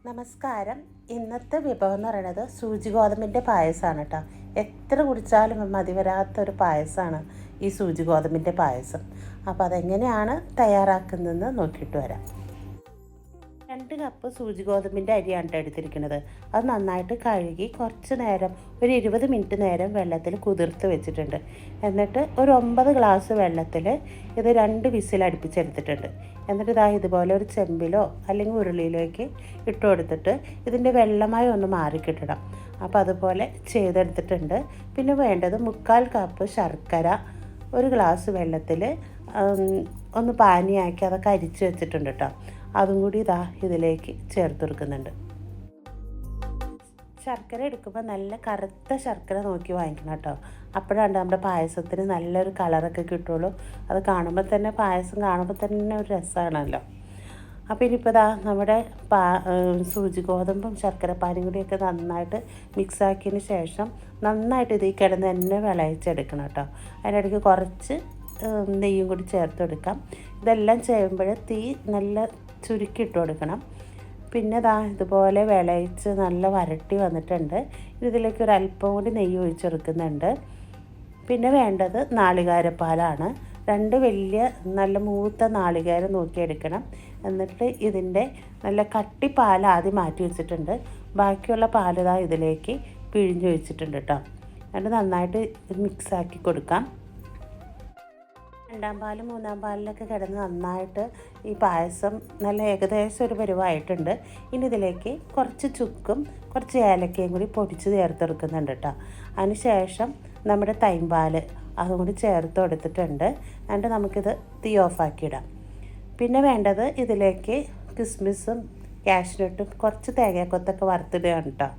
നമസ്കാരം. ഇന്നത്തെ വിഭവം എന്ന് പറയുന്നത് സൂചി ഗോതമ്പിൻ്റെ പായസമാണ് കേട്ടോ. എത്ര കുടിച്ചാലും മതി വരാത്തൊരു പായസമാണ് ഈ സൂചി ഗോതമ്പിൻ്റെ പായസം. അപ്പോൾ അതെങ്ങനെയാണ് തയ്യാറാക്കുന്നതെന്ന് നോക്കിയിട്ട് വരാം. 2 കപ്പ് സൂചി ഗോതമ്പിൻ്റെ അരിയാണ് എടുത്തിരിക്കുന്നത്. അത് നന്നായിട്ട് കഴുകി കുറച്ച് നേരം, ഒരു 20 മിനിറ്റ് നേരം വെള്ളത്തിൽ കുതിർത്ത് വെച്ചിട്ടുണ്ട്. എന്നിട്ട് ഒരു 9 ഗ്ലാസ് വെള്ളത്തിൽ ഇത് 2 വിസിൽ അടുപ്പിച്ചെടുത്തിട്ടുണ്ട്. എന്നിട്ട് ഇതുപോലെ ഒരു ചെമ്പിലോ അല്ലെങ്കിൽ ഉരുളിയിലേക്ക് ഇട്ട് കൊടുത്തിട്ട് ഇതിൻ്റെ വെള്ളമായി ഒന്ന് മാറിക്കിട്ടണം. അപ്പോൾ അതുപോലെ ചെയ്തെടുത്തിട്ടുണ്ട്. പിന്നെ വേണ്ടത് 1/4 കപ്പ് ശർക്കര ഒരു ഗ്ലാസ് വെള്ളത്തിൽ ഒന്ന് പാനിയാക്കി അതൊക്കെ അരിച്ച് വെച്ചിട്ടുണ്ട് കേട്ടോ. അതും കൂടി ഇതിലേക്ക് ചേർത്ത് കൊടുക്കുന്നുണ്ട്. ശർക്കര എടുക്കുമ്പോൾ നല്ല കറുത്ത ശർക്കര നോക്കി വാങ്ങിക്കണം കേട്ടോ. അപ്പോഴാണ് നമ്മുടെ പായസത്തിന് നല്ലൊരു കളറൊക്കെ കിട്ടുള്ളൂ. അത് കാണുമ്പോൾ തന്നെ, പായസം കാണുമ്പോൾ തന്നെ ഒരു രസമാണല്ലോ. അപ്പോൾ ഇനിയിപ്പോൾ നമ്മുടെ സൂചി ഗോതമ്പും ശർക്കരപ്പാനിയും കൂടിയൊക്കെ നന്നായിട്ട് മിക്സാക്കിയതിന് ശേഷം നന്നായിട്ട് ഇതിൽ കിടന്ന് തന്നെ വിളയിച്ചെടുക്കണം കേട്ടോ. അതിനിടയ്ക്ക് കുറച്ച് നെയ്യും കൂടി ചേർത്തെടുക്കാം. ഇതെല്ലാം ചെയ്യുമ്പോൾ തീ നല്ല ചുരുക്കിയിട്ട് കൊടുക്കണം. പിന്നെ ഇതുപോലെ വിളയിച്ച് നല്ല വരട്ടി വന്നിട്ടുണ്ട്. ഇതിലേക്ക് ഒരു അല്പം കൂടി നെയ്യ് ഒഴിച്ചെടുക്കുന്നുണ്ട്. പിന്നെ വേണ്ടത് നാളികേരപ്പാലാണ്. 2 വലിയ നല്ല മൂത്ത നാളികേരം നോക്കിയെടുക്കണം. എന്നിട്ട് ഇതിൻ്റെ നല്ല കട്ടി പാൽ ആദ്യം മാറ്റി വെച്ചിട്ടുണ്ട്. ബാക്കിയുള്ള പാൽ ഇതിലേക്ക് പിഴിഞ്ഞൊഴിച്ചിട്ടുണ്ട് കേട്ടോ. എന്നിട്ട് നന്നായിട്ട് മിക്സാക്കി കൊടുക്കാം. 2ാം പാലും 3ാം പാലിലൊക്കെ കിടന്ന് നന്നായിട്ട് ഈ പായസം നല്ല ഏകദേശം ഒരു പരുവായിട്ടുണ്ട്. ഇനി ഇതിലേക്ക് കുറച്ച് ചുക്കും കുറച്ച് ഏലക്കയും കൂടി പൊടിച്ച് ചേർത്തെടുക്കുന്നുണ്ട് കേട്ടോ. അതിന് ശേഷം നമ്മുടെ തൈമ്പാൽ അതും കൂടി ചേർത്ത് കൊടുത്തിട്ടുണ്ട്. എന്നിട്ട് നമുക്കിത് തീ ഓഫാക്കിയിടാം. പിന്നെ വേണ്ടത് ഇതിലേക്ക് കിസ്മിസും കാഷ്നട്ടും കുറച്ച് തേങ്ങാക്കൊത്തൊക്കെ വറുത്തിടുകയാണ് കേട്ടോ.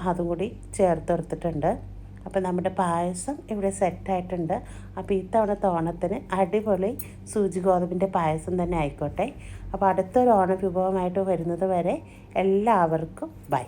അതും കൂടി ചേർത്ത് കൊടുത്തിട്ടുണ്ട്. അപ്പോൾ നമ്മുടെ പായസം ഇവിടെ സെറ്റായിട്ടുണ്ട്. അപ്പോൾ ഇത്തവണത്തെ ഓണത്തിന് അടിപൊളി സൂചി ഗോതമ്പിൻ്റെ പായസം തന്നെ ആയിക്കോട്ടെ. അപ്പോൾ അടുത്തൊരു ഓണ വിഭവമായിട്ട് വരുന്നത് വരെ എല്ലാവർക്കും ബൈ.